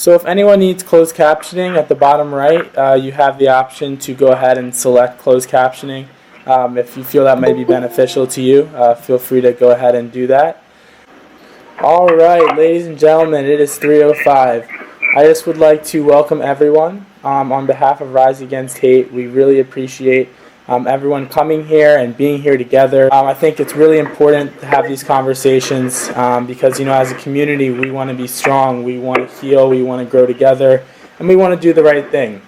So if anyone needs closed captioning, at the bottom right, you have the option to go ahead and select closed captioning. If you feel that may be beneficial to you, feel free to go ahead and do that. All right, ladies and gentlemen, it is 3:05. I just would like to welcome everyone on behalf of Rise Against Hate. We really appreciate everyone coming here and being here together. I think it's really important to have these conversations because, as a community, we want to be strong, we want to heal, we want to grow together, and we want to do the right thing.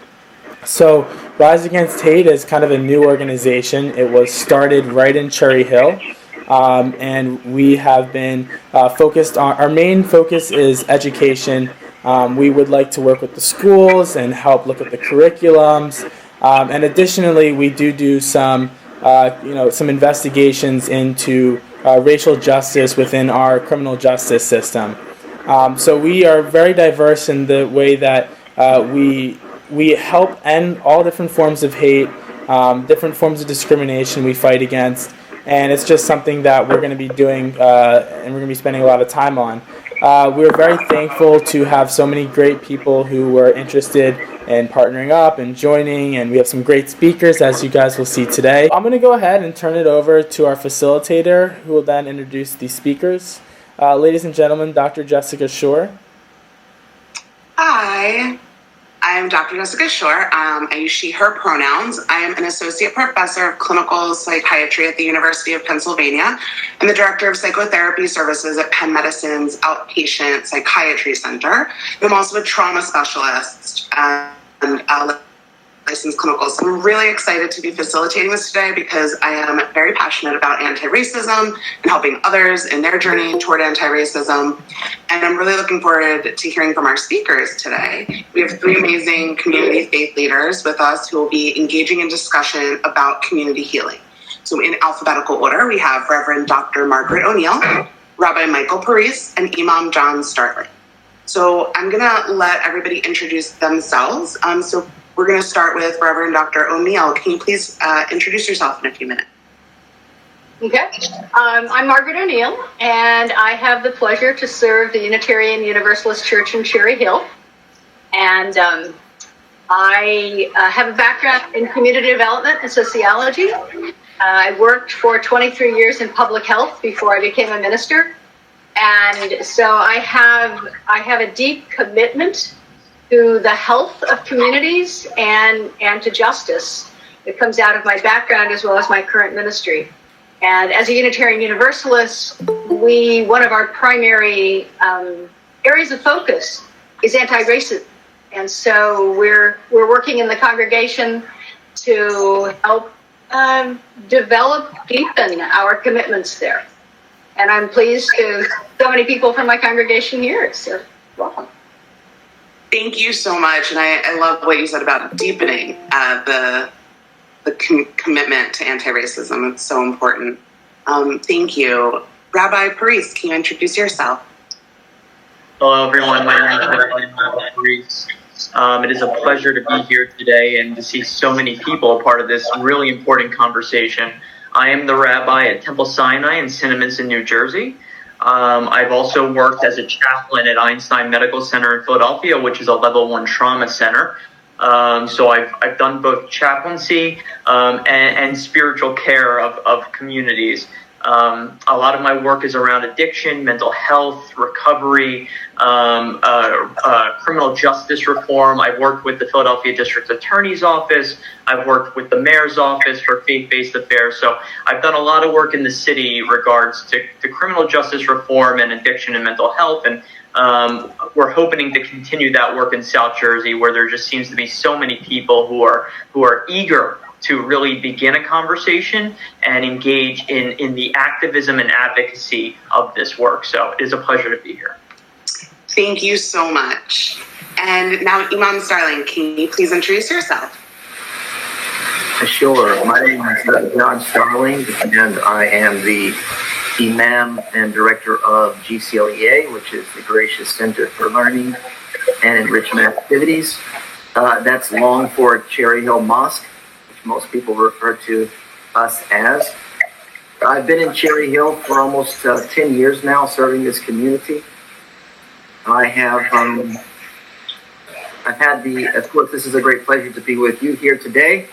So Rise Against Hate is kind of a new organization. It was started right in Cherry Hill. And we have been focused on, our main focus is education. We would like to work with the schools and help look at the curriculums. And additionally, we do some investigations into racial justice within our criminal justice system. So we are very diverse in the way that we help end all different forms of hate, different forms of discrimination we fight against. And it's just something that we're going to be doing and we're going to be spending a lot of time on. We're very thankful to have so many great people who were interested in partnering up and joining, and we have some great speakers, as you guys will see today. I'm going to go ahead and turn it over to our facilitator, who will then introduce the speakers. Ladies and gentlemen, Dr. Jessica Shore. Hi. I'm Dr. Jessica Shore. I use she, her pronouns. I am an associate professor of clinical psychiatry at the University of Pennsylvania and the director of psychotherapy services at Penn Medicine's Outpatient Psychiatry Center. I'm also a trauma specialist and licensed clinical. So I'm really excited to be facilitating this today because I am very passionate about anti-racism and helping others in their journey toward anti-racism. And I'm really looking forward to hearing from our speakers today. We have three amazing community faith leaders with us who will be engaging in discussion about community healing. So in alphabetical order, we have Reverend Dr. Margaret O'Neill, Rabbi Michael Parise, and Imam John Starling. So I'm gonna let everybody introduce themselves. So we're going to start with Reverend Dr. O'Neill. Can you please introduce yourself in a few minutes? Okay. I'm Margaret O'Neill, and I have the pleasure to serve the Unitarian Universalist Church in Cherry Hill. And I have a background in community development and sociology. I worked for 23 years in public health before I became a minister. And so I have a deep commitment to the health of communities and to justice. It comes out of my background as well as my current ministry. And as a Unitarian Universalist, one of our primary areas of focus is anti-racism. And so we're working in the congregation to help deepen our commitments there. And I'm pleased to so many people from my congregation here. So welcome. Thank you so much, and I love what you said about deepening the commitment to anti-racism. It's so important. Thank you. Rabbi Parise, can you introduce yourself? Hello, everyone. My name is Rabbi Parise. It is a pleasure to be here today and to see so many people a part of this really important conversation. I am the rabbi at Temple Sinai in Cinnaminson, New Jersey. I've also worked as a chaplain at Einstein Medical Center in Philadelphia, which is a level 1 trauma center. So I've done both chaplaincy and spiritual care of communities. A lot of my work is around addiction, mental health, recovery, criminal justice reform. I've worked with the Philadelphia District Attorney's Office. I've worked with the Mayor's Office for faith-based affairs. So I've done a lot of work in the city regards to criminal justice reform and addiction and mental health. And we're hoping to continue that work in South Jersey, where there just seems to be so many people who are eager to really begin a conversation and engage in the activism and advocacy of this work. So it is a pleasure to be here. Thank you so much. And now, Imam Starling, can you please introduce yourself? Sure. My name is John Starling, and I am the Imam and Director of GCLEA, which is the Gracious Center for Learning and Enrichment Activities. That's long for Cherry Hill Mosque, which most people refer to us as. I've been in Cherry Hill for almost 10 years now, serving this community. I have of course, this is a great pleasure to be with you here today.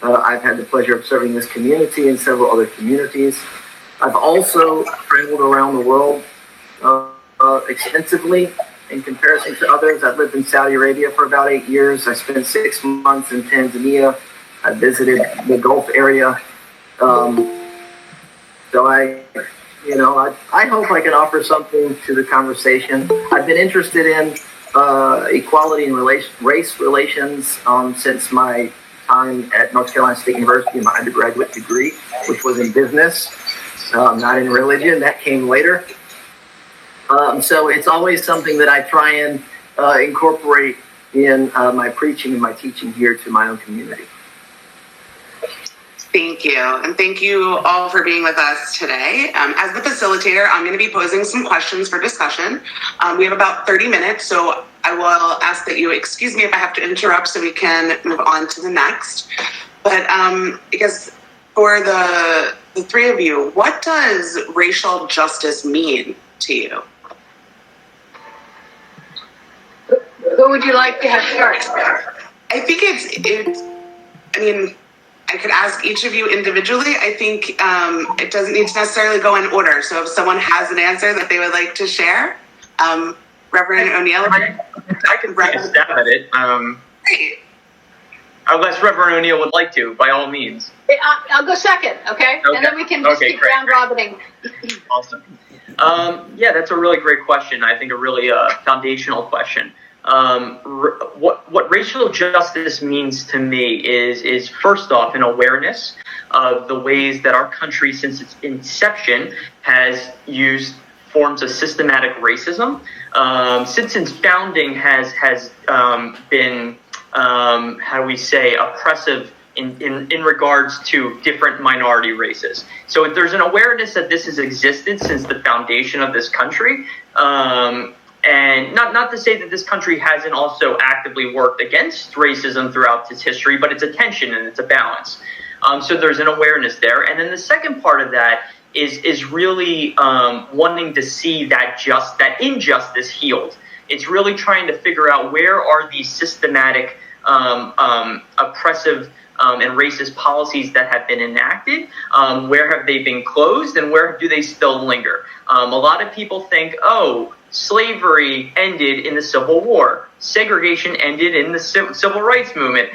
I've had the pleasure of serving this community and several other communities. I've also traveled around the world extensively in comparison to others. I've lived in Saudi Arabia for about 8 years. I spent 6 months in Tanzania. I visited the Gulf area. So I hope I can offer something to the conversation. I've been interested in equality and race relations since my time at North Carolina State University, my undergraduate degree, which was in business, not in religion. That came later. So it's always something that I try and incorporate in my preaching and my teaching here to my own community. Thank you. And thank you all for being with us today. As the facilitator, I'm going to be posing some questions for discussion. We have about 30 minutes, so I will ask that you excuse me if I have to interrupt so we can move on to the next. But I guess for the three of you, what does racial justice mean to you? Who would you like to have start? I think I could ask each of you individually. I think it doesn't need to necessarily go in order. So if someone has an answer that they would like to share, Reverend O'Neill. I can take a stab at it. Great. Unless Reverend O'Neill would like to, by all means. I'll go second, okay? And then we can just keep round robining. Awesome. Yeah, that's a really great question. I think a really foundational question. What racial justice means to me is first off an awareness of the ways that our country, since its inception, has used forms of systematic racism. Since its founding has been how do we say oppressive in regards to different minority races. So there's an awareness that this has existed since the foundation of this country. And not to say that this country hasn't also actively worked against racism throughout its history, but it's a tension and it's a balance. So there's an awareness there. And then the second part of that is really wanting to see that injustice healed. It's really trying to figure out where are these systematic oppressive and racist policies that have been enacted, where have they been closed, and where do they still linger? A lot of people think, slavery ended in the Civil War. Segregation ended in the Civil Rights Movement.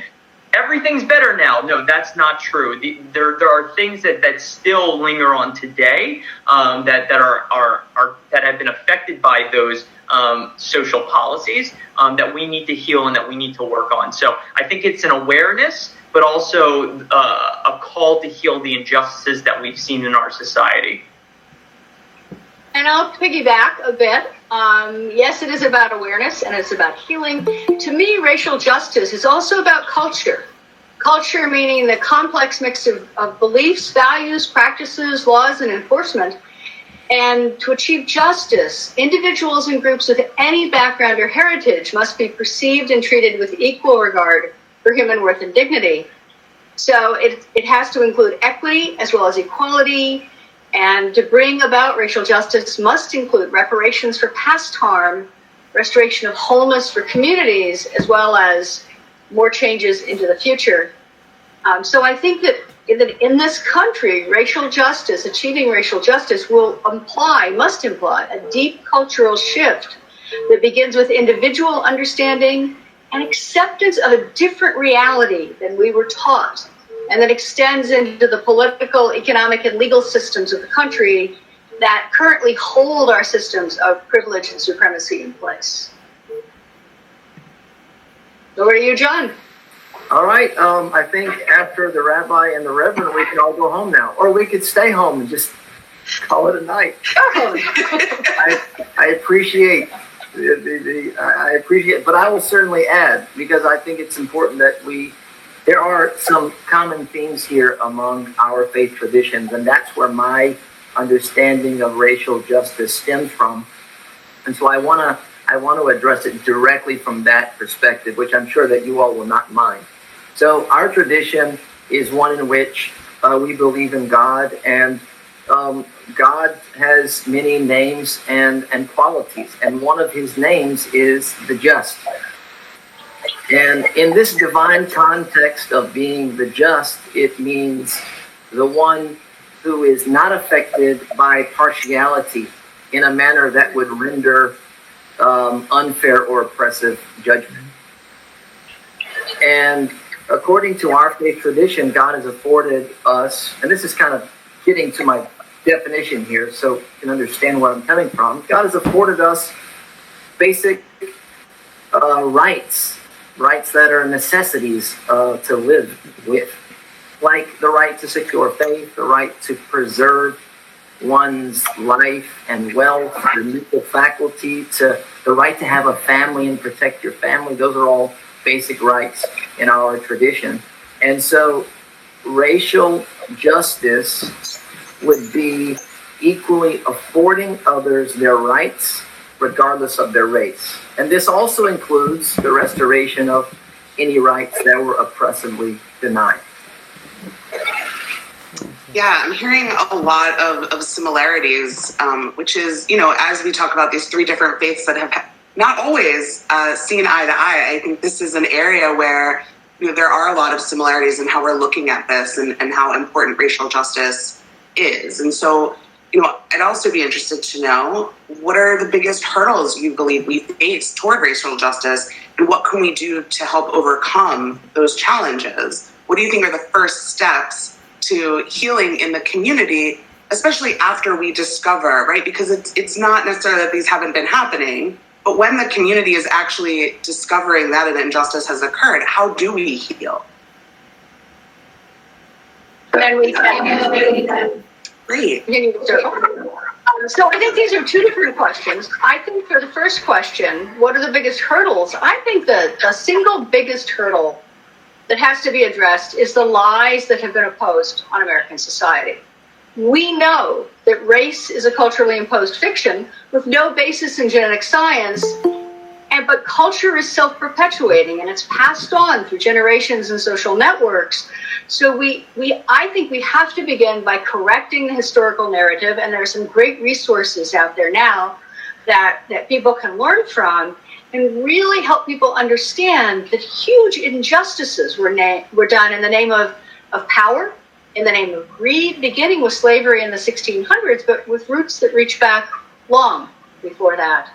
Everything's better now. No, that's not true. There are things that still linger on today that have been affected by those social policies that we need to heal and that we need to work on. So I think it's an awareness, but also a call to heal the injustices that we've seen in our society. And I'll piggyback a bit. Yes, it is about awareness and it's about healing. To me, racial justice is also about culture. Culture meaning the complex mix of beliefs, values, practices, laws, and enforcement. And to achieve justice, individuals and groups with any background or heritage must be perceived and treated with equal regard for human worth and dignity. So it has to include equity as well as equality. And to bring about racial justice must include reparations for past harm, restoration of wholeness for communities, as well as more changes into the future. So I think that in this country, racial justice, achieving racial justice must imply a deep cultural shift that begins with individual understanding and acceptance of a different reality than we were taught, and that extends into the political, economic, and legal systems of the country that currently hold our systems of privilege and supremacy in place. Over to you, John. All right. I think after the rabbi and the reverend, we can all go home now, or we could stay home and just call it a night. I appreciate I appreciate, but I will certainly add, because I think it's important that there are some common themes here among our faith traditions, and that's where my understanding of racial justice stems from. And so I want to address it directly from that perspective, which I'm sure that you all will not mind. So our tradition is one in which we believe in God, and God has many names and qualities, and one of his names is the just. And in this divine context of being the just, it means the one who is not affected by partiality in a manner that would render unfair or oppressive judgment. And according to our faith tradition, God has afforded us, and this is kind of getting to my definition here so you can understand where I'm coming from. God has afforded us basic rights that are necessities to live with, like the right to secure faith, the right to preserve one's life and wealth, the mental faculty, to the right to have a family and protect your family. Those are all basic rights in our tradition. And so racial justice would be equally affording others their rights regardless of their race. And this also includes the restoration of any rights that were oppressively denied. Yeah, I'm hearing a lot of similarities, which is, you know, as we talk about these three different faiths that have not always seen eye to eye, I think this is an area where, you know, there are a lot of similarities in how we're looking at this and how important racial justice is. And so, you know, I'd also be interested to know, what are the biggest hurdles you believe we face toward racial justice, and what can we do to help overcome those challenges? What do you think are the first steps to healing in the community, especially after we discover, right? Because it's not necessarily that these haven't been happening, but when the community is actually discovering that an injustice has occurred, how do we heal? Then we Great. So I think these are two different questions. I think for the first question, what are the biggest hurdles? I think the single biggest hurdle that has to be addressed is the lies that have been imposed on American society. We know that race is a culturally imposed fiction with no basis in genetic science, but culture is self-perpetuating and it's passed on through generations and social networks. So I think we have to begin by correcting the historical narrative, and there are some great resources out there now that people can learn from and really help people understand that huge injustices were done in the name of power, in the name of greed, beginning with slavery in the 1600s, but with roots that reach back long before that.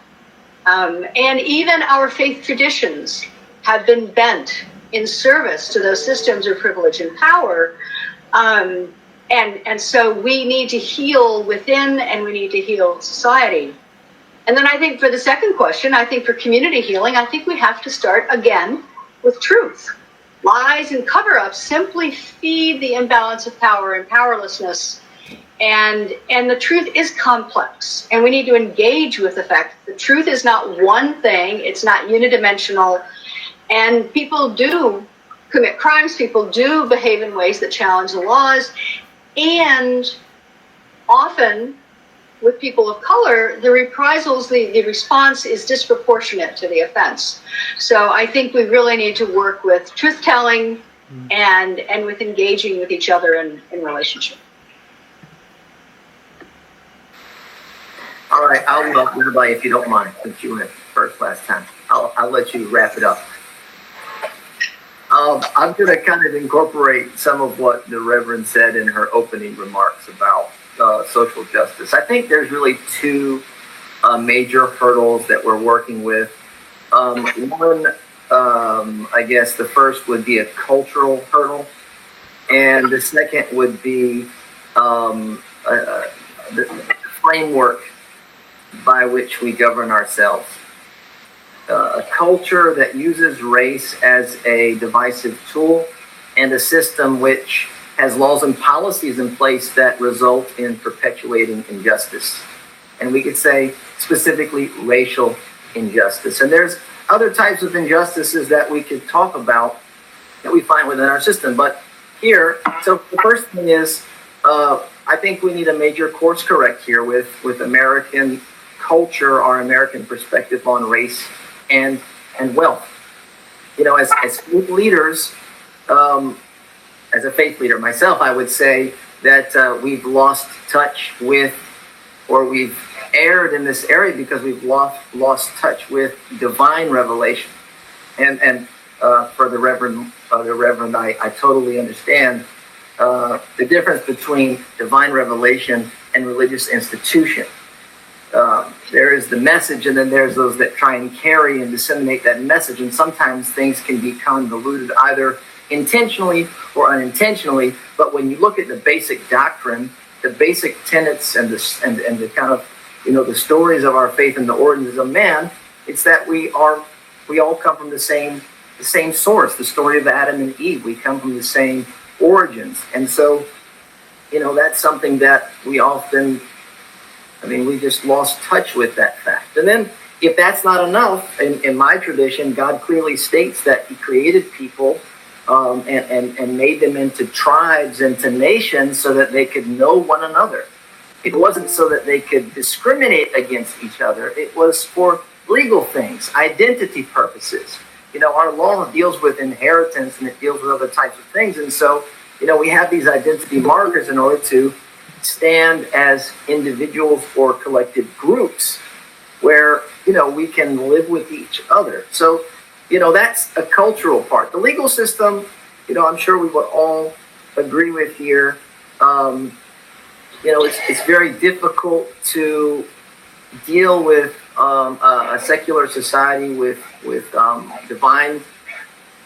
And even our faith traditions have been bent in service to those systems of privilege and power. And so we need to heal within, and we need to heal society. And then I think for the second question, I think for community healing, I think we have to start again with truth. Lies and cover-ups simply feed the imbalance of power and powerlessness. And the truth is complex, and we need to engage with the fact that the truth is not one thing, it's not unidimensional, and people do commit crimes, people do behave in ways that challenge the laws, and often with people of color, the reprisals, the response is disproportionate to the offense. So I think we really need to work with truth-telling and with engaging with each other in relationship. All right, I'll welcome everybody, if you don't mind, since you went first last time. I'll let you wrap it up. I'm going to kind of incorporate some of what the Reverend said in her opening remarks about social justice. I think there's really two major hurdles that we're working with. One, I guess the first would be a cultural hurdle, and the second would be the framework by which we govern ourselves. A culture that uses race as a divisive tool, and a system which has laws and policies in place that result in perpetuating injustice. And we could say specifically racial injustice. And there's other types of injustices that we could talk about that we find within our system. But here, so the first thing is, I think we need a major course correct here with American culture, our American perspective on race and wealth. You know, as faith leaders, as a faith leader myself, I would say that we've lost touch with, or we've erred in this area because we've lost touch with divine revelation. And for the Reverend. I totally understand the difference between divine revelation and religious institution. There is the message, and then there's those that try and carry and disseminate that message. And sometimes things can be convoluted, either intentionally or unintentionally. But when you look at the basic doctrine, the basic tenets, and the kind of, the stories of our faith and the origins of man, it's that we all come from the same source. The story of Adam and Eve, we come from the same origins, and so that's something that we often. We just lost touch with that fact. And then, if that's not enough, in my tradition, God clearly states that He created people and made them into tribes and to nations so that they could know one another. It wasn't so that they could discriminate against each other. It was for legal things, identity purposes. Our law deals with inheritance and it deals with other types of things. And so, we have these identity markers in order to stand as individuals or collective groups where, we can live with each other. So, that's a cultural part. The legal system, I'm sure we would all agree with here. It's very difficult to deal with a secular society with divine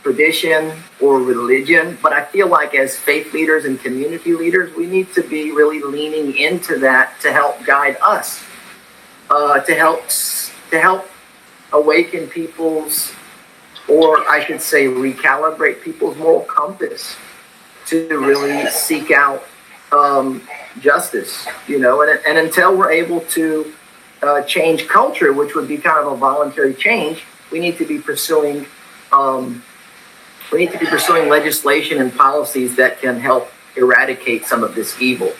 tradition or religion, but I feel like as faith leaders and community leaders, we need to be really leaning into that to help guide us, to help awaken people's, or I should say recalibrate people's moral compass to really seek out justice, and until we're able to change culture, which would be kind of a voluntary change, we need to be pursuing legislation and policies that can help eradicate some of this evil.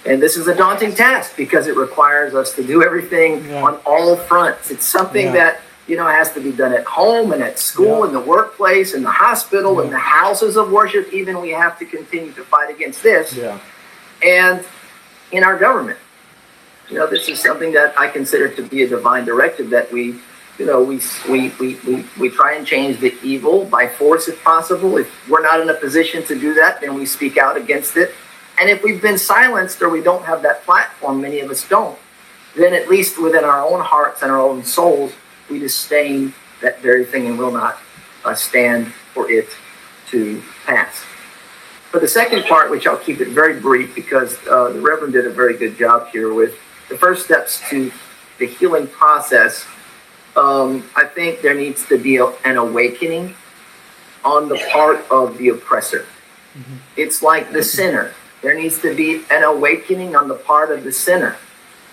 And this is a daunting task because it requires us to do everything on all fronts. It's something that, has to be done at home and at school, in the workplace, in the hospital, in the houses of worship. Even we have to continue to fight against this. And in our government. This is something that I consider to be a divine directive that we try and change the evil by force if possible. If we're not in a position to do that, then we speak out against it. And if we've been silenced or we don't have that platform, many of us don't, then at least within our own hearts and our own souls, we disdain that very thing and will not stand for it to pass. For the second part, which I'll keep it very brief because the Reverend did a very good job here with the first steps to the healing process, I think there needs to be an awakening on the part of the oppressor. Mm-hmm. It's like the sinner. There needs to be an awakening on the part of the sinner.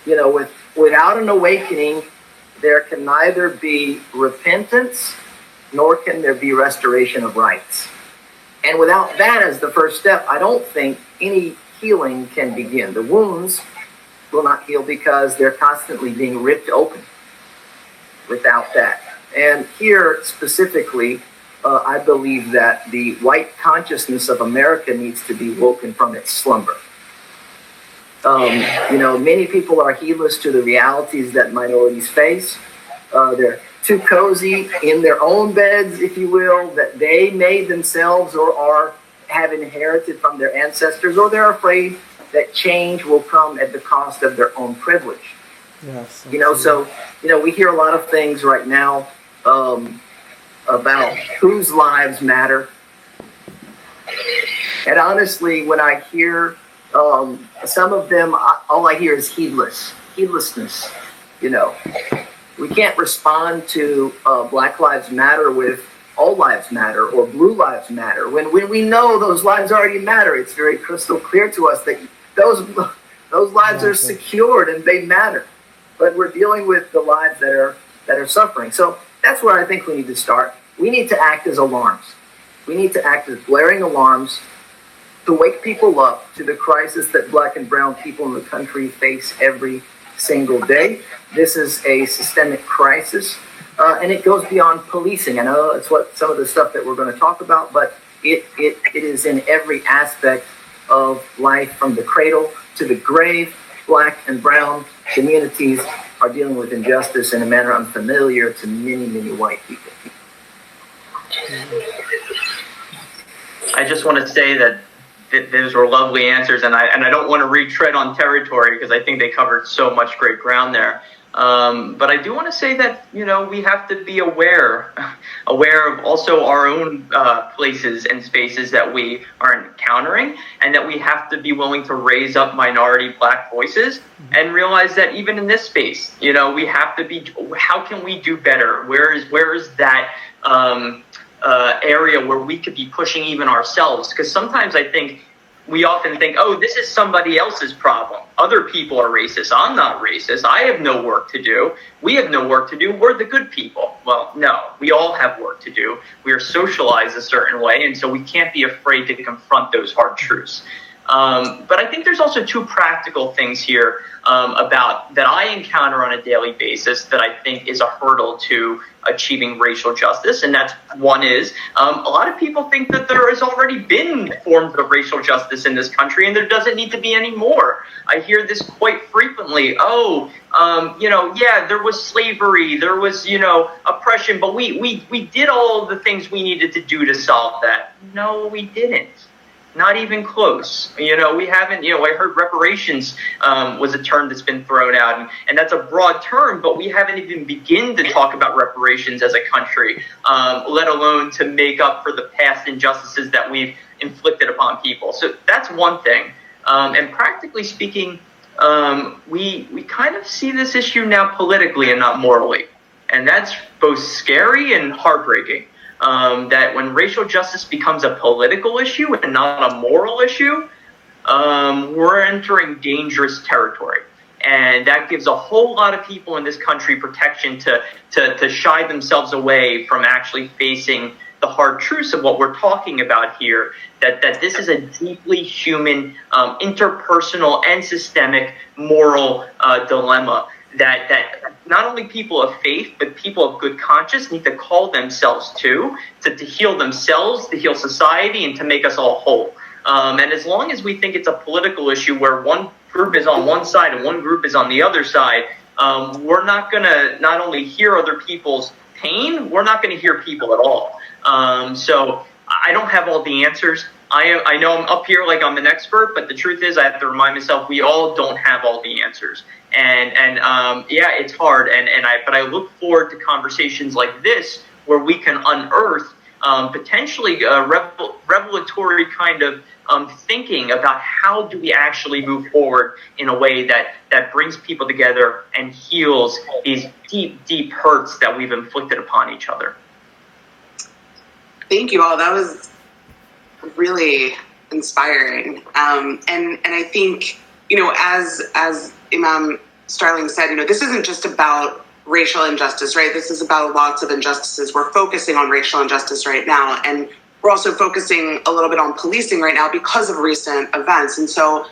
Without an awakening, there can neither be repentance nor can there be restoration of rights. And without that as the first step, I don't think any healing can begin. The wounds will not heal because they're constantly being ripped open without that. And here specifically, I believe that the white consciousness of America needs to be woken from its slumber. Many people are heedless to the realities that minorities face. They're too cozy in their own beds, if you will, that they made themselves or have inherited from their ancestors, or they're afraid that change will come at the cost of their own privilege. Yes. So we hear a lot of things right now about whose lives matter. And honestly, when I hear some of them, all I hear is heedlessness. We can't respond to Black Lives Matter with all lives matter or blue lives matter. When we know those lives already matter, it's very crystal clear to us that those lives are secured and they matter. But we're dealing with the lives that are suffering. So that's where I think we need to start. We need to act as alarms. We need to act as blaring alarms to wake people up to the crisis that Black and brown people in the country face every single day. This is a systemic crisis, and it goes beyond policing. I know that's what some of the stuff that we're going to talk about, but it is in every aspect of life, from the cradle to the grave. Black and brown communities are dealing with injustice in a manner unfamiliar to many, many white people. I just want to say that those were lovely answers, and I don't want to retread on territory because I think they covered so much great ground there. But I do want to say that, we have to be aware of also our own places and spaces that we are encountering, and that we have to be willing to raise up minority Black voices and realize that even in this space, we have to be, how can we do better? Where is that area where we could be pushing even ourselves? Because sometimes I think we often think, oh, this is somebody else's problem. Other people are racist. I'm not racist. I have no work to do. We have no work to do. We're the good people. Well, no, we all have work to do. We are socialized a certain way, and so we can't be afraid to confront those hard truths. But I think there's also two practical things here about that I encounter on a daily basis that I think is a hurdle to achieving racial justice. And that's one is a lot of people think that there has already been forms of racial justice in this country and there doesn't need to be any more. I hear this quite frequently. There was slavery, there was, oppression, but we did all of the things we needed to do to solve that. No, we didn't. Not even close. We haven't, I heard reparations was a term that's been thrown out, and that's a broad term, but we haven't even begun to talk about reparations as a country, let alone to make up for the past injustices that we've inflicted upon people. So that's one thing. And practically speaking, we kind of see this issue now politically and not morally. And that's both scary and heartbreaking. That when racial justice becomes a political issue and not a moral issue, we're entering dangerous territory. And that gives a whole lot of people in this country protection to shy themselves away from actually facing the hard truths of what we're talking about here, that this is a deeply human, interpersonal and systemic moral dilemma that not only people of faith, but people of good conscience need to call themselves to heal themselves, to heal society, and to make us all whole. And as long as we think it's a political issue where one group is on one side and one group is on the other side, we're not going to not only hear other people's pain, we're not going to hear people at all. So I don't have all the answers. I know I'm up here like I'm an expert, but the truth is I have to remind myself we all don't have all the answers. And it's hard. But I look forward to conversations like this where we can unearth potentially a revelatory kind of thinking about how do we actually move forward in a way that brings people together and heals these deep, deep hurts that we've inflicted upon each other. Thank you all. That was really inspiring. And I think, as Imam Starling said, this isn't just about racial injustice, right? This is about lots of injustices. We're focusing on racial injustice right now. And we're also focusing a little bit on policing right now because of recent events. And so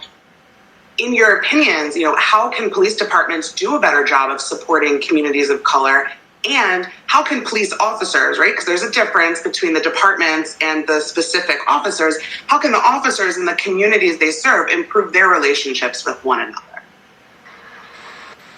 in your opinions, how can police departments do a better job of supporting communities of color? And how can police officers, right? Because there's a difference between the departments and the specific officers. How can the officers in the communities they serve improve their relationships with one another?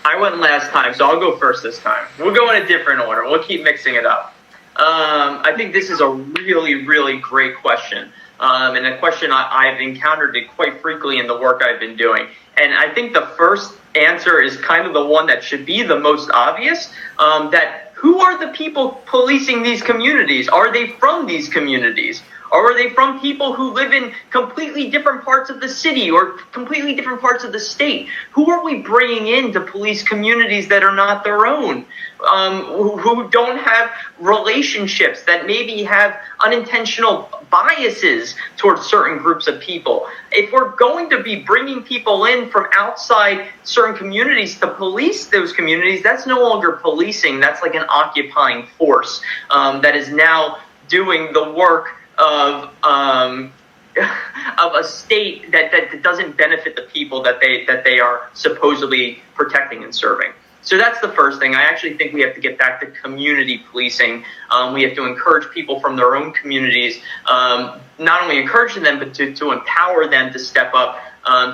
I went last time, so I'll go first this time. We'll go in a different order. We'll keep mixing it up. I think this is a really, really great question. And a question I've encountered it quite frequently in the work I've been doing. And I think the first answer is kind of the one that should be the most obvious, that who are the people policing these communities? Are they from these communities? Or are they from people who live in completely different parts of the city or completely different parts of the state? Who are we bringing in to police communities that are not their own? Who don't have relationships, that maybe have unintentional biases towards certain groups of people? If we're going to be bringing people in from outside certain communities to police those communities, that's no longer policing. That's like an occupying force that is now doing the work of a state that doesn't benefit the people that they are supposedly protecting and serving. So that's the first thing. I actually think we have to get back to community policing. We have to encourage people from their own communities, not only encouraging them, but to empower them to step up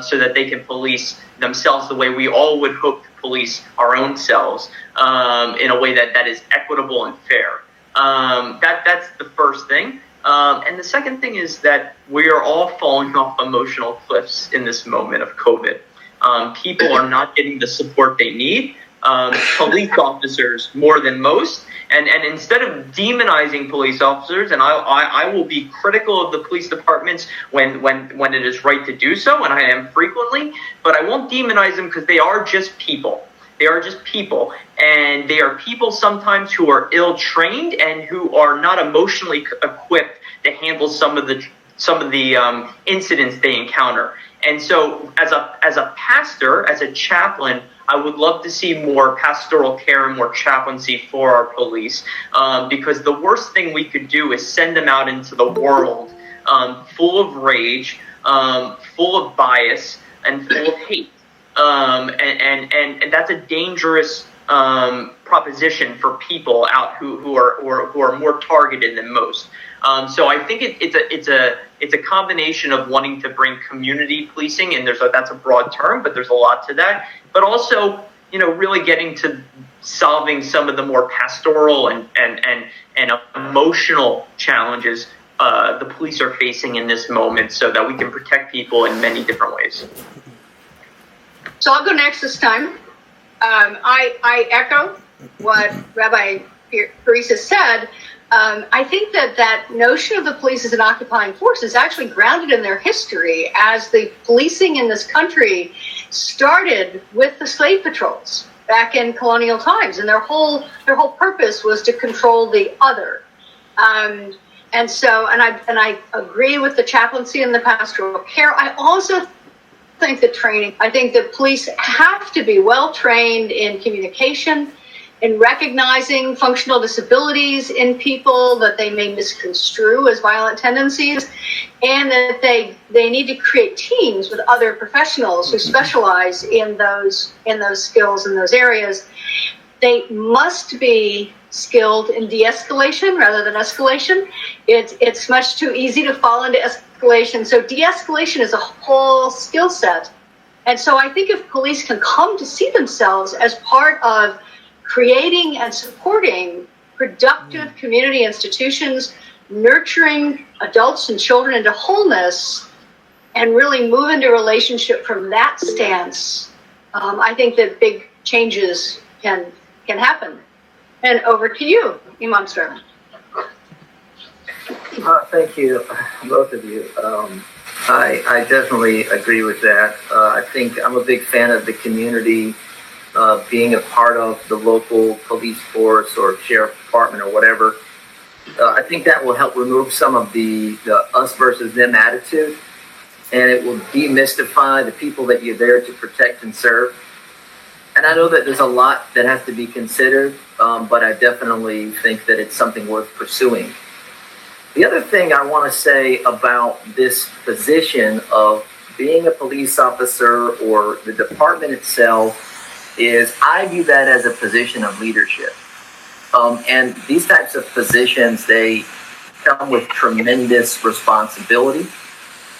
so that they can police themselves the way we all would hope to police our own selves, in a way that is equitable and fair. That's the first first thing. And the second thing is that we are all falling off emotional cliffs in this moment of COVID. People are not getting the support they need. Police officers more than most. And instead of demonizing police officers, and I will be critical of the police departments when it is right to do so, and I am frequently, but I won't demonize them because they are just people. They are just people, and they are people sometimes who are ill-trained and who are not emotionally equipped to handle some of the incidents they encounter. And so, as a pastor, as a chaplain, I would love to see more pastoral care and more chaplaincy for our police, because the worst thing we could do is send them out into the world full of rage, full of bias, and full of hate. And that's a dangerous proposition for people out who are more targeted than most. So I think it's a combination of wanting to bring community policing, and that's a broad term, but there's a lot to that. But also, really getting to solving some of the more pastoral and emotional challenges the police are facing in this moment, so that we can protect people in many different ways. So I'll go next this time. I echo what Rabbi Parisa said. I think that notion of the police as an occupying force is actually grounded in their history, as the policing in this country started with the slave patrols back in colonial times, and their whole purpose was to control the other. And I agree with the chaplaincy and the pastoral care. I also think that police have to be well trained in communication, in recognizing functional disabilities in people that they may misconstrue as violent tendencies, and that they need to create teams with other professionals who specialize in those skills in those areas. They must be skilled in de-escalation rather than escalation. It's much too easy to fall into escalation. So de-escalation is a whole skill set. And so I think if police can come to see themselves as part of creating and supporting productive community institutions, nurturing adults and children into wholeness, and really move into relationship from that stance, I think that big changes can happen. And over to you, Imam Sterling. Thank you, both of you. I definitely agree with that. I think I'm a big fan of the community being a part of the local police force or sheriff department or whatever. I think that will help remove some of the us versus them attitude, and it will demystify the people that you're there to protect and serve. And I know that there's a lot that has to be considered, but I definitely think that it's something worth pursuing. The other thing I want to say about this position of being a police officer or the department itself is I view that as a position of leadership. And these types of positions, they come with tremendous responsibility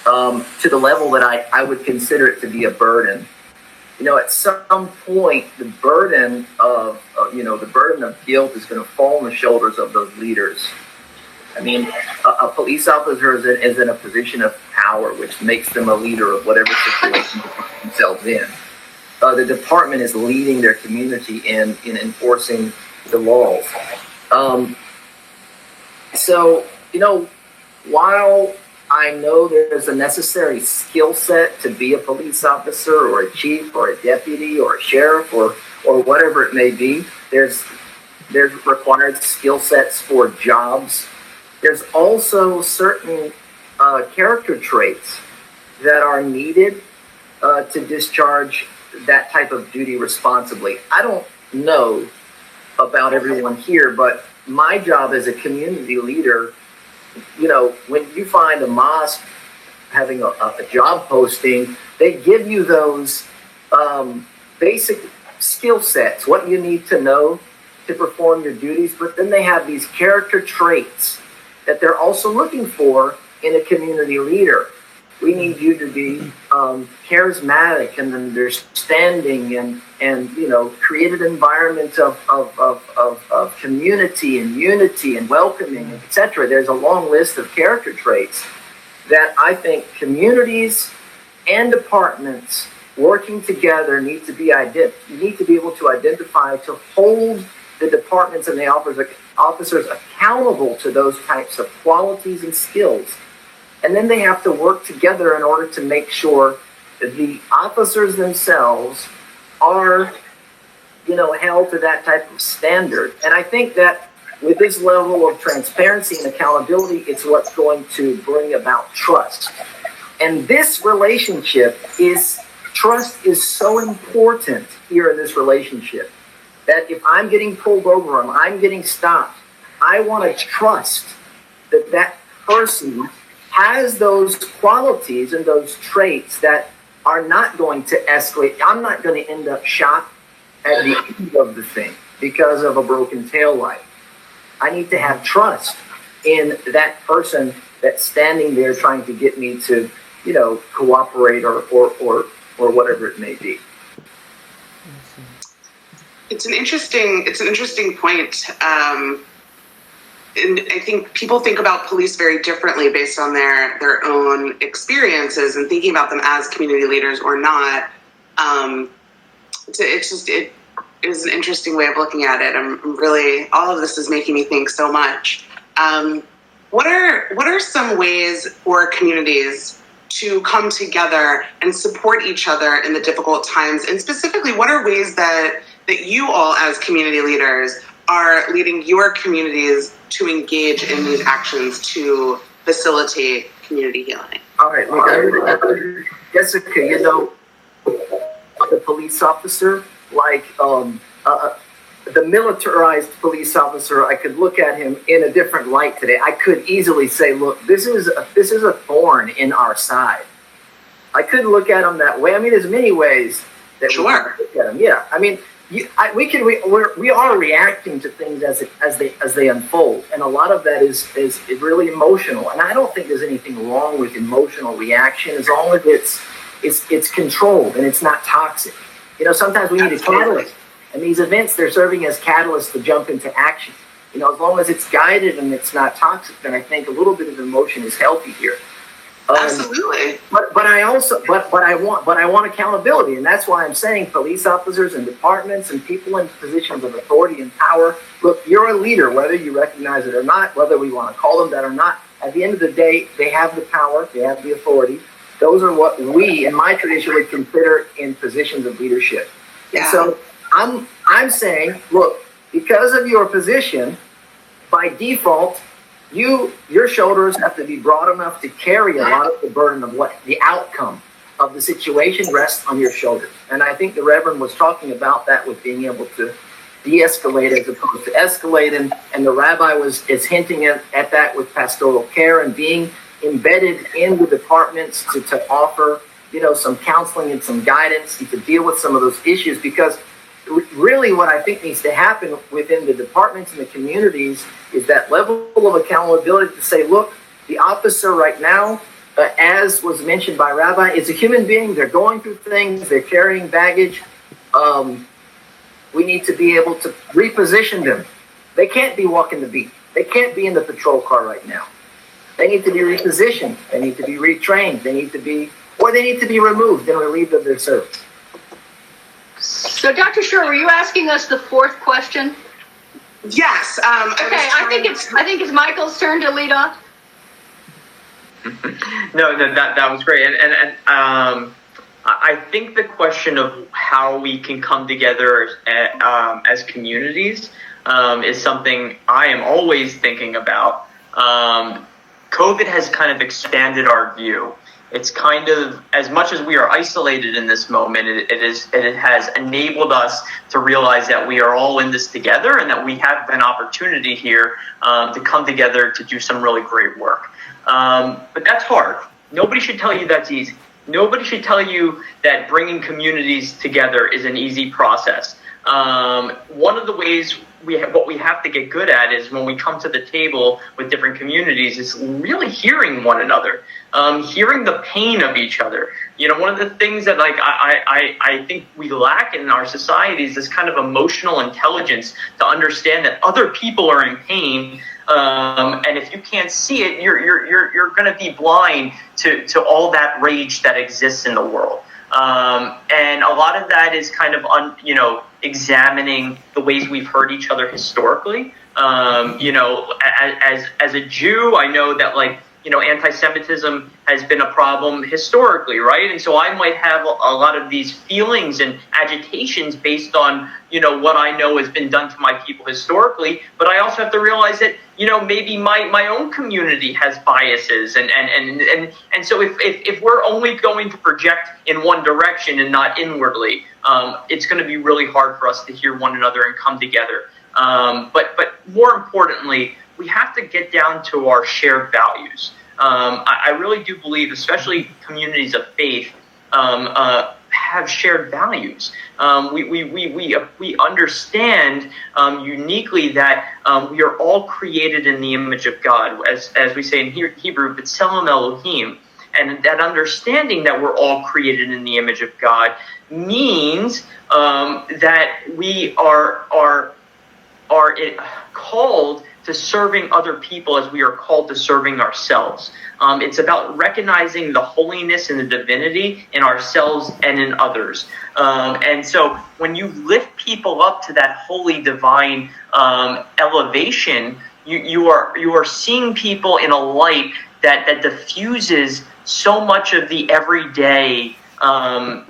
to the level that I would consider it to be a burden. At some point, the burden of guilt is going to fall on the shoulders of those leaders. I mean, a police officer is in a position of power, which makes them a leader of whatever situation they find themselves in. The department is leading their community in enforcing the laws. While I know there's a necessary skill set to be a police officer or a chief or a deputy or a sheriff or whatever it may be, there's required skill sets for jobs. There's also certain character traits that are needed to discharge that type of duty responsibly. I don't know about everyone here, but my job as a community leader, when you find a mosque having a job posting, they give you those basic skill sets, what you need to know to perform your duties, but then they have these character traits that they're also looking for in a community leader. We need you to be charismatic and understanding and create an environment of community and unity and welcoming, etc. There's a long list of character traits that I think communities and departments working together need to be able to identify to hold the departments and the officers accountable to those types of qualities and skills. And then they have to work together in order to make sure that the officers themselves are, held to that type of standard. And I think that with this level of transparency and accountability, it's what's going to bring about trust. And this trust is so important here in this relationship that if I'm getting pulled over and I'm getting stopped, I want to trust that that person has those qualities and those traits that are not going to escalate. I'm not going to end up shot at the end of the thing because of a broken tail light. I need to have trust in that person that's standing there trying to get me to, cooperate or whatever it may be. It's an interesting point. And I think people think about police very differently based on their own experiences and thinking about them as community leaders or not. It is an interesting way of looking at it. All of this is making me think so much. What are some ways for communities to come together and support each other in the difficult times? And specifically, what are ways that you all as community leaders are leading your communities to engage in these actions to facilitate community healing? All right, look, Jessica, the police officer, like the militarized police officer, I could look at him in a different light today. I could easily say, look, this is a thorn in our side. I could look at him that way. I mean, there's many ways that we can look at him. Yeah, I mean, we are reacting to things as they unfold, and a lot of that is really emotional. And I don't think there's anything wrong with emotional reaction as long as it's controlled and it's not toxic. Sometimes we need a catalyst, and these events, they're serving as catalysts to jump into action. As long as it's guided and it's not toxic, then I think a little bit of emotion is healthy here. Absolutely. But I want accountability, and that's why I'm saying police officers and departments and people in positions of authority and power. Look, you're a leader, whether you recognize it or not, whether we want to call them that or not. At the end of the day, they have the power, they have the authority. Those are what we, in my tradition, would consider in positions of leadership. Yeah. And so I'm saying, look, because of your position, by default, your shoulders have to be broad enough to carry a lot of the burden of what the outcome of the situation rests on your shoulders. And I think the Reverend was talking about that with being able to de-escalate as opposed to escalate. And the Rabbi is hinting at that with pastoral care and being embedded in the departments to offer, some counseling and some guidance and to deal with some of those issues. Because really what I think needs to happen within the departments and the communities is that level of accountability to say, look, the officer right now, as was mentioned by Rabbi, is a human being. They're going through things. They're carrying baggage. We need to be able to reposition them. They can't be walking the beat. They can't be in the patrol car right now. They need to be repositioned. They need to be retrained. They need to be removed and relieved of their service. So, Dr. Shore, were you asking us the fourth question? Yes. I think it's Michael's turn to lead off. No, that was great, and I think the question of how we can come together as communities is something I am always thinking about. COVID has kind of expanded our view. It's kind of, as much as we are isolated in this moment, it has enabled us to realize that we are all in this together and that we have an opportunity here to come together to do some really great work. But that's hard. Nobody should tell you that's easy. Nobody should tell you that bringing communities together is an easy process. One of the ways what we have to get good at is when we come to the table with different communities is really hearing one another, hearing the pain of each other. One of the things that I think we lack in our society is this kind of emotional intelligence to understand that other people are in pain. And if you can't see it, you're going to be blind to all that rage that exists in the world. And a lot of that is kind of examining the ways we've hurt each other historically. As a Jew, I know that anti-Semitism has been a problem historically, right? And so I might have a lot of these feelings and agitations based on, what I know has been done to my people historically. But I also have to realize that, maybe my own community has biases. And so if we're only going to project in one direction and not inwardly, it's going to be really hard for us to hear one another and come together. But more importantly, we have to get down to our shared values. I really do believe, especially communities of faith, have shared values. We understand uniquely that we are all created in the image of God, as we say in Hebrew, B'Tselem Elohim. And that understanding that we're all created in the image of God means that we are called to serving other people as we are called to serving ourselves. It's about recognizing the holiness and the divinity in ourselves and in others. And so when you lift people up to that holy divine elevation, you are seeing people in a light that diffuses so much of the everyday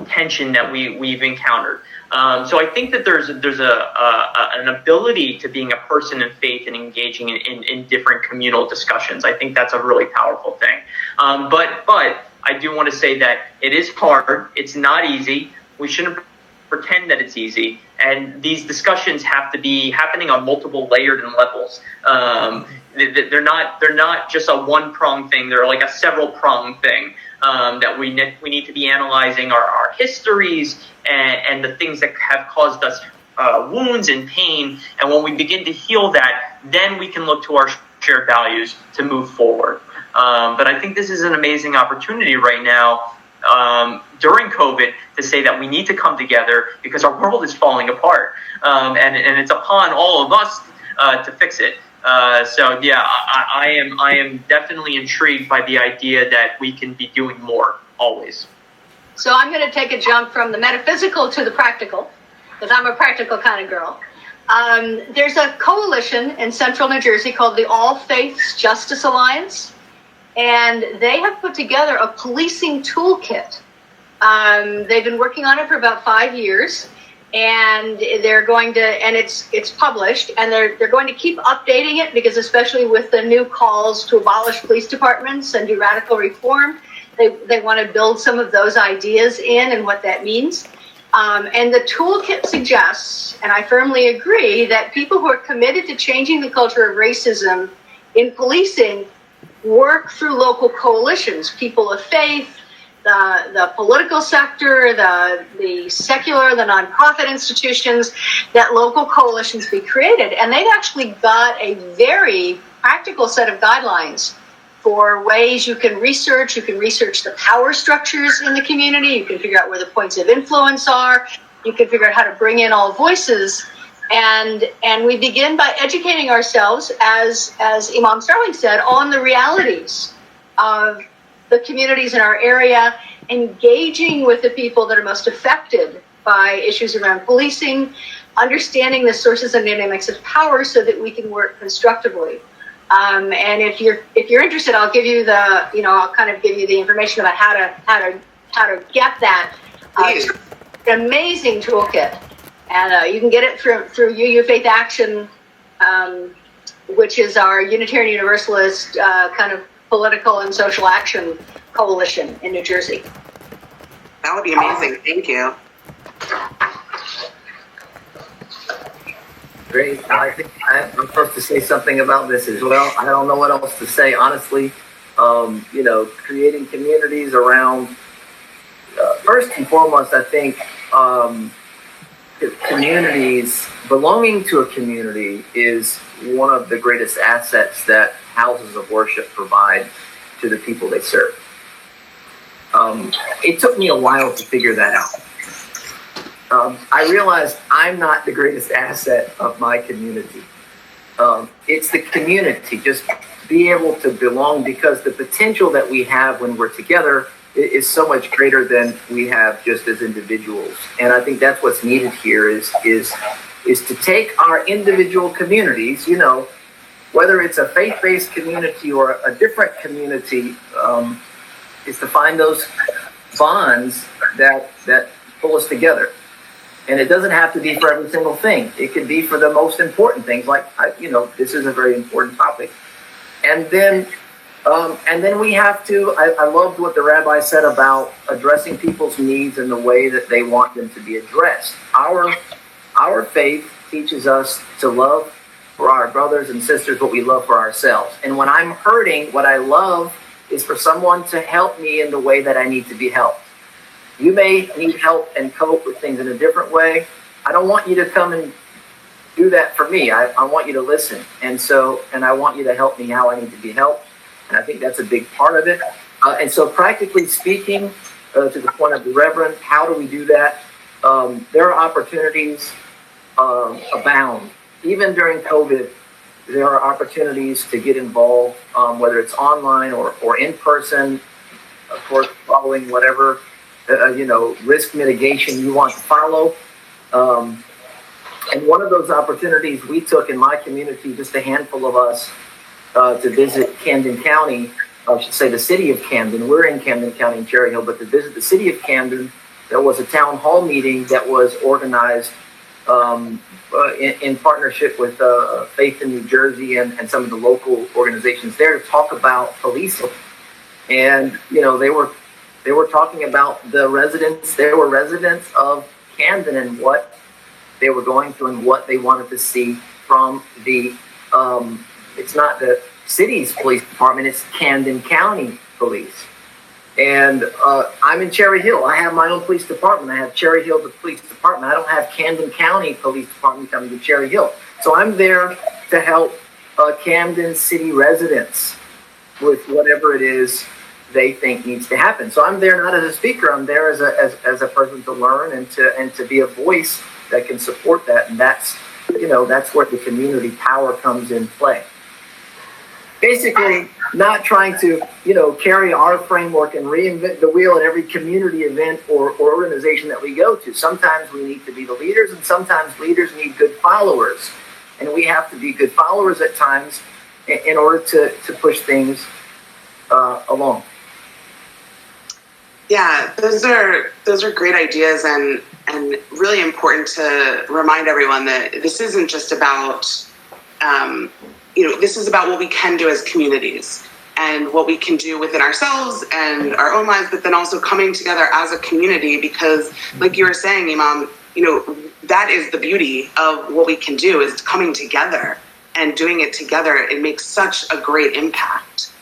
tension that we've encountered. So I think that there's an ability to being a person in faith and engaging in different communal discussions. I think that's a really powerful thing. But I do want to say that it is hard. It's not easy. We shouldn't pretend that it's easy. And these discussions have to be happening on multiple layered and levels. They're not just a one-pronged thing. They're like a several-pronged thing. That we need to be analyzing our histories and the things that have caused us wounds and pain. And when we begin to heal that, then we can look to our shared values to move forward. But I think this is an amazing opportunity right now during COVID to say that we need to come together because our world is falling apart. And it's upon all of us to fix it. So yeah, I am definitely intrigued by the idea that we can be doing more always. So I'm going to take a jump from the metaphysical to the practical, because I'm a practical kind of girl. There's a coalition in central New Jersey called the All Faiths Justice Alliance, and they have put together a policing toolkit. They've been working on it for about 5 years. And they're going to, and it's published, and they're going to keep updating it because especially with the new calls to abolish police departments and do radical reform, they want to build some of those ideas in and what that means. And the toolkit suggests, and I firmly agree, that people who are committed to changing the culture of racism in policing work through local coalitions, people of faith, the political sector, the secular, the nonprofit institutions, that local coalitions be created. And they've actually got a very practical set of guidelines for ways you can research. You can research the power structures in the community. You can figure out where the points of influence are. You can figure out how to bring in all voices. And we begin by educating ourselves, as Imam Starling said, on the realities of the communities in our area, engaging with the people that are most affected by issues around policing, understanding the sources and dynamics of power so that we can work constructively. And if you're interested, I'll give you I'll kind of give you the information about how to get that. It's an amazing toolkit, and you can get it through UU Faith Action, which is our Unitarian Universalist kind of political and social action coalition in New Jersey. That would be amazing. Thank you. Great. I think I'm supposed to say something about this as well. I don't know what else to say, honestly. Creating communities around, first and foremost, I think communities, belonging to a community is one of the greatest assets that houses of worship provide to the people they serve. It took me a while to figure that out. I realized I'm not the greatest asset of my community. It's the community, just be able to belong, because the potential that we have when we're together is so much greater than we have just as individuals. And I think that's what's needed here is to take our individual communities, you know, whether it's a faith-based community or a different community, is to find those bonds that pull us together. And it doesn't have to be for every single thing. It can be for the most important things, like, this is a very important topic. And then we have to, I loved what the rabbi said about addressing people's needs in the way that they want them to be addressed. Our faith teaches us to love for our brothers and sisters what we love for ourselves. And when I'm hurting, what I love is for someone to help me in the way that I need to be helped. You may need help and cope with things in a different way. I don't want you to come and do that for me. I want you to listen. And I want you to help me how I need to be helped. And I think that's a big part of it. And so practically speaking, to the point of the Reverend, how do we do that? There are opportunities abound. Even during COVID, there are opportunities to get involved, whether it's online or in person, of course, following whatever, risk mitigation you want to follow. And one of those opportunities we took in my community, just a handful of us, to visit Camden County, I should say the city of Camden. We're in Camden County in Cherry Hill, but to visit the city of Camden, there was a town hall meeting that was organized in partnership with Faith in New Jersey and some of the local organizations there to talk about policing. And, they were talking about the residents. There were residents of Camden and what they were going through and what they wanted to see from the, it's not the city's police department, it's Camden County Police. And I'm in Cherry Hill. I have my own police department. I have Cherry Hill, the police department. I don't have Camden County Police Department coming to Cherry Hill. So I'm there to help Camden City residents with whatever it is they think needs to happen. So I'm there not as a speaker. I'm there as a person to learn and to be a voice that can support that. And that's where the community power comes in play. Basically, not trying to, carry our framework and reinvent the wheel at every community event or organization that we go to. Sometimes we need to be the leaders, and sometimes leaders need good followers. And we have to be good followers at times in order to push things along. Yeah, those are great ideas and really important to remind everyone that this isn't just about, this is about what we can do as communities and what we can do within ourselves and our own lives, but then also coming together as a community because, like you were saying, Imam, that is the beauty of what we can do is coming together and doing it together. It makes such a great impact.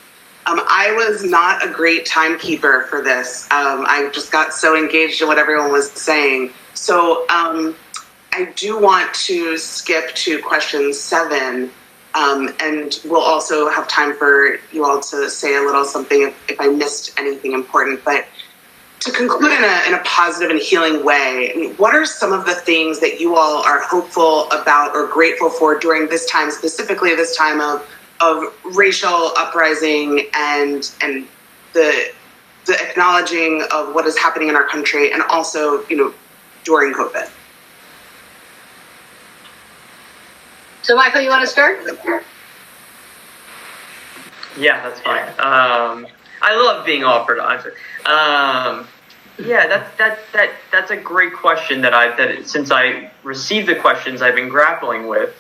I was not a great timekeeper for this. I just got so engaged in what everyone was saying. So I do want to skip to question 7, and we'll also have time for you all to say a little something if I missed anything important. But to conclude in a positive and healing way, what are some of the things that you all are hopeful about or grateful for during this time, specifically this time of racial uprising and the acknowledging of what is happening in our country, and also during COVID? So, Michael, you want to start? Yeah, that's fine. I love being offered to answer. Yeah, that's a great question that since I received the questions I've been grappling with.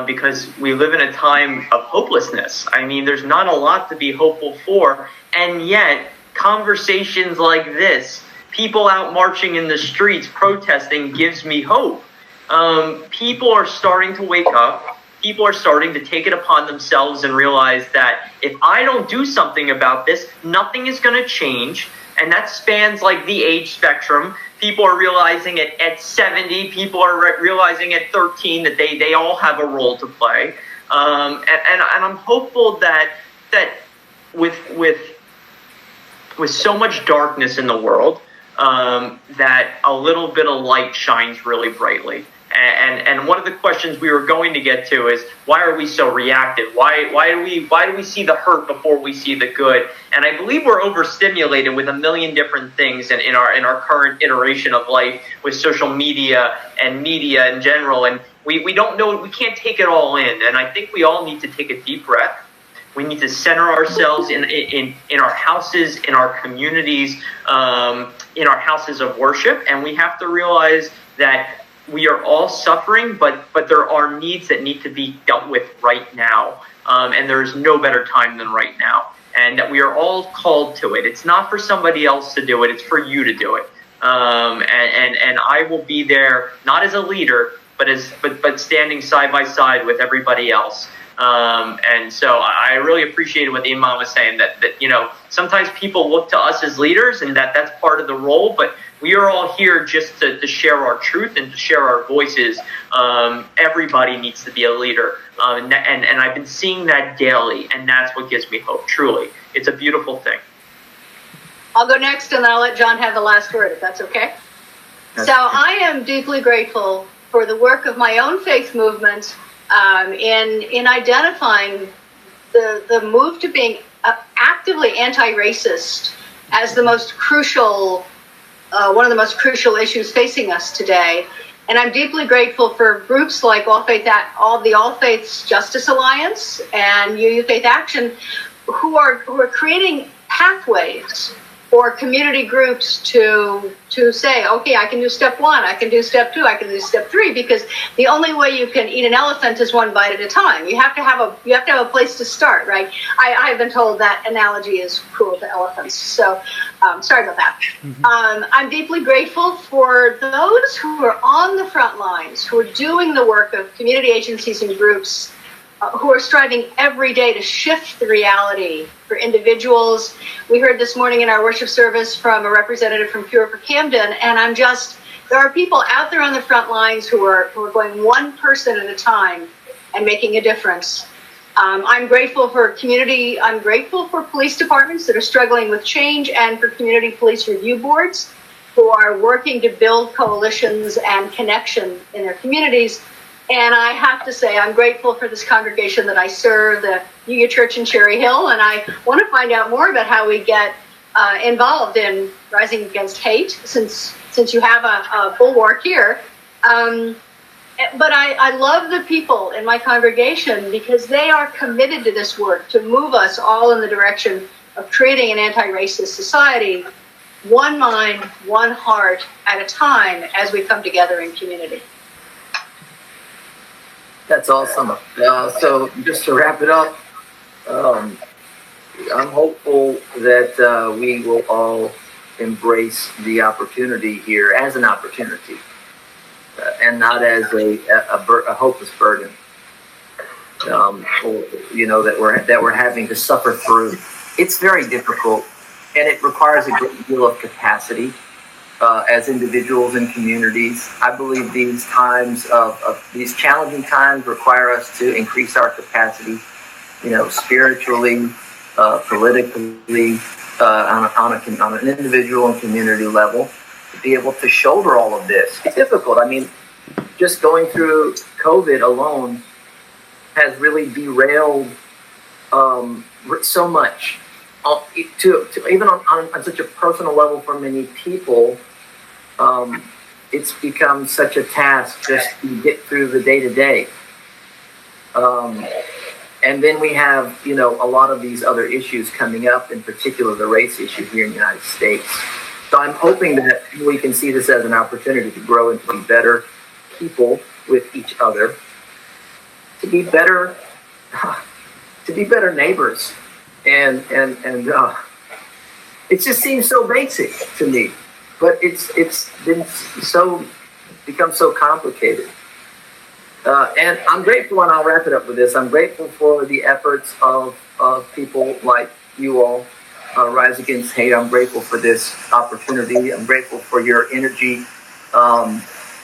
Because we live in a time of hopelessness. I mean, there's not a lot to be hopeful for, and yet conversations like this, people out marching in the streets, protesting, gives me hope. People are starting to wake up. People are starting to take it upon themselves and realize that if I don't do something about this, nothing is going to change. And that spans like the age spectrum. People are realizing at 70, people are realizing at 13 that they all have a role to play. And I'm hopeful that with so much darkness in the world, that a little bit of light shines really brightly. And one of the questions we were going to get to is, why are we so reactive? Why do we see the hurt before we see the good? And I believe we're overstimulated with a million different things in our current iteration of life, with social media and media in general. And we don't know, we can't take it all in. And I think we all need to take a deep breath. We need to center ourselves in our houses, in our communities, in our houses of worship. And we have to realize that we are all suffering, but there are needs that need to be dealt with right now. And there's no better time than right now. And that we are all called to it. It's not for somebody else to do it. It's for you to do it. And I will be there, not as a leader, but standing side by side with everybody else. And so I really appreciated what the Imam was saying, that sometimes people look to us as leaders, and that's part of the role, but we are all here just to share our truth and to share our voices. Everybody needs to be a leader. And I've been seeing that daily, and that's what gives me hope, truly. It's a beautiful thing. I'll go next, and then I'll let John have the last word, if that's okay. So I am deeply grateful for the work of my own faith movement in identifying the move to being actively anti-racist as the most crucial, one of the most crucial issues facing us today. And I'm deeply grateful for groups like the All Faiths Justice Alliance and UU Faith Action, who are creating pathways for community groups to say, okay, I can do step 1, I can do step 2, I can do step 3, because the only way you can eat an elephant is one bite at a time. You have to have a place to start, right? I have been told that analogy is cruel to elephants, so sorry about that. I'm deeply grateful for those who are on the front lines, who are doing the work of community agencies and groups, who are striving every day to shift the reality for individuals. We heard this morning in our worship service from a representative from Pure for Camden, and there are people out there on the front lines who are going one person at a time and making a difference. I'm grateful for community. I'm grateful for police departments that are struggling with change, and for community police review boards who are working to build coalitions and connection in their communities. And I have to say, I'm grateful for this congregation that I serve, the UU Church in Cherry Hill, and I want to find out more about how we get involved in rising against hate, since you have a bulwark here. But I love the people in my congregation, because they are committed to this work to move us all in the direction of creating an anti-racist society, one mind, one heart at a time, as we come together in community. That's awesome. So just to wrap it up, I'm hopeful that we will all embrace the opportunity here as an opportunity, and not as a hopeless burden. That we're having to suffer through. It's very difficult, and it requires a great deal of capacity. As individuals and communities, I believe these times these challenging times require us to increase our capacity, spiritually, politically, on an individual and community level, to be able to shoulder all of this. It's difficult. I mean, just going through COVID alone has really derailed so much. Even on such a personal level for many people, it's become such a task just to get through the day-to-day. And then we have, a lot of these other issues coming up, in particular the race issue here in the United States. So I'm hoping that we can see this as an opportunity to grow and to be better people with each other, to be better neighbors. And it just seems so basic to me, but it's become so complicated. And I'm grateful, and I'll wrap it up with this. I'm grateful for the efforts of people like you all, Rise Against Hate. I'm grateful for this opportunity. I'm grateful for your energy.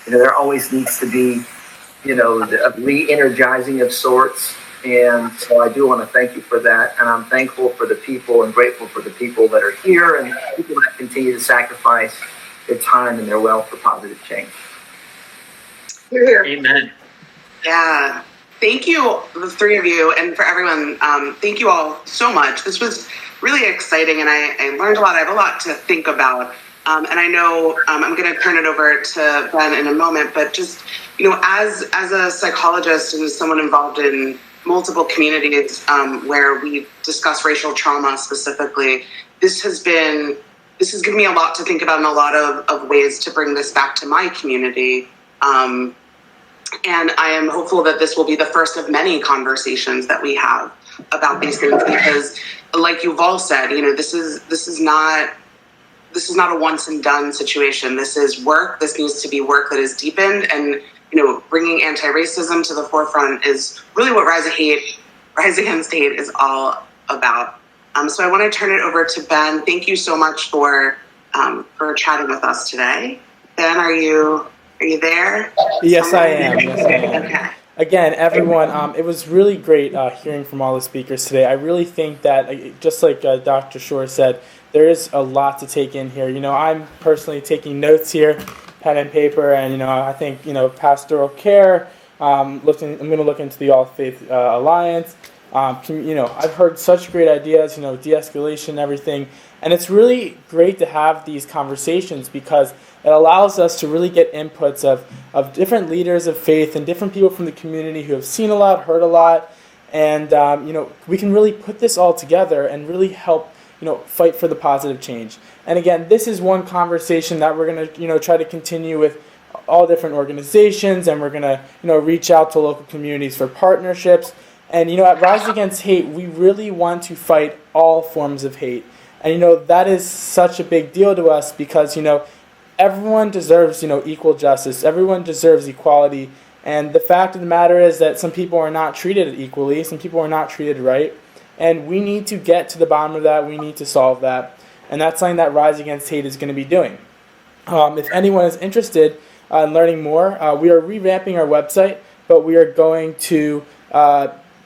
There always needs to be, a re-energizing of sorts. And so I do want to thank you for that. And I'm thankful for the people and grateful for the people that are here and people that continue to sacrifice their time and their wealth for positive change. You're here. Amen. Yeah. Thank you, the three of you, and for everyone. Thank you all so much. This was really exciting, and I learned a lot. I have a lot to think about. And I know I'm going to turn it over to Ben in a moment, but just, as a psychologist and as someone involved in multiple communities where we discuss racial trauma specifically, this has given me a lot to think about and a lot of ways to bring this back to my community. And I am hopeful that this will be the first of many conversations that we have about these things, because like you've all said, this is not a once and done situation. This is work. This needs to be work that is deepened, and bringing anti-racism to the forefront is really what Rise Against Hate is all about. So I want to turn it over to Ben. Thank you so much for chatting with us today. Ben, are you there? Yes, I am. Okay. Again, everyone, it was really great hearing from all the speakers today. I really think that, just like Dr. Shore said, there is a lot to take in here. I'm personally taking notes here, pen and paper, and I think pastoral care. I'm going to look into the All Faith Alliance. I've heard such great ideas. De-escalation, everything, and it's really great to have these conversations because it allows us to really get inputs of different leaders of faith and different people from the community who have seen a lot, heard a lot, and we can really put this all together and really help fight for the positive change. And again, this is one conversation that we're going to try to continue with all different organizations, and we're going to reach out to local communities for partnerships. And at Rise Against Hate, we really want to fight all forms of hate. And that is such a big deal to us because everyone deserves equal justice. Everyone deserves equality. And the fact of the matter is that some people are not treated equally. Some people are not treated right. And we need to get to the bottom of that. We need to solve that. And that's something that Rise Against Hate is going to be doing. If anyone is interested in learning more, we are revamping our website, but we are going to,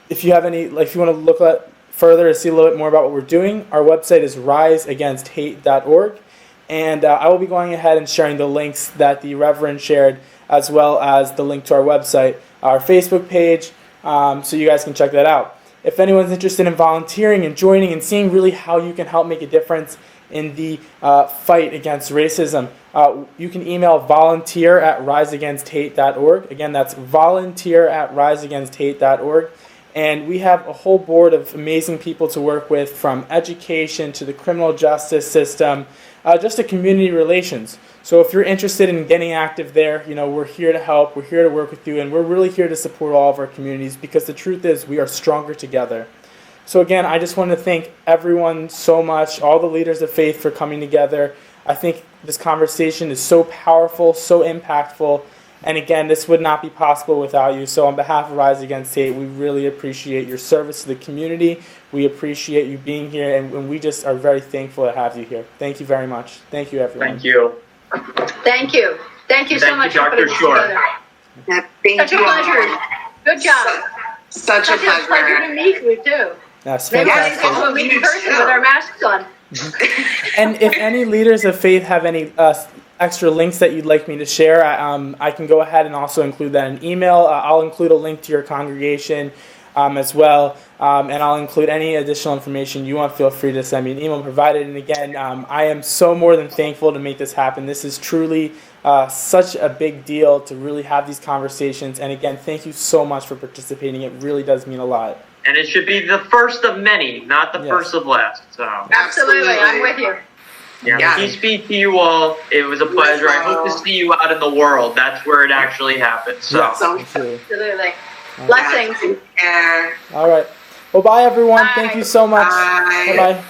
if you want to look at further to see a little bit more about what we're doing, our website is riseagainsthate.org. And I will be going ahead and sharing the links that the Reverend shared, as well as the link to our website, our Facebook page, so you guys can check that out. If anyone's interested in volunteering and joining and seeing really how you can help make a difference in the fight against racism, you can email volunteer@riseagainsthate.org. Again, that's volunteer@riseagainsthate.org. And we have a whole board of amazing people to work with, from education to the criminal justice system, just to community relations. So if you're interested in getting active there, we're here to help, we're here to work with you, and we're really here to support all of our communities, because the truth is we are stronger together. So again, I just want to thank everyone so much, all the leaders of faith, for coming together. I think this conversation is so powerful, so impactful, and again, this would not be possible without you. So on behalf of Rise Against Hate, we really appreciate your service to the community. We appreciate you being here, and we just are very thankful to have you here. Thank you very much. Thank you, everyone. Thank you. Thank you. Thank you so much for putting this together. Yeah, thank Such a you all. pleasure. Good job. Such a pleasure. to meet you too. That's Maybe fantastic. we'll meet in person with our masks on. And if any leaders of faith have any extra links that you'd like me to share, I can go ahead and also include that in email. I'll include a link to your congregation as well, and I'll include any additional information you want. Feel free to send me an email provided. And again, I am so more than thankful to make this happen. This is truly such a big deal to really have these conversations. And again, thank you so much for participating. It really does mean a lot. And it should be the first of many, not the first of last. So Absolutely. I'm with you. yeah, peace be to you all. It was a pleasure. I hope to see you out in the world. That's where it actually happens. So. Yes, So- absolutely. Absolutely. Blessings. Take care. All right. Well, bye, everyone. Bye. Thank you so much. Bye. Bye-bye.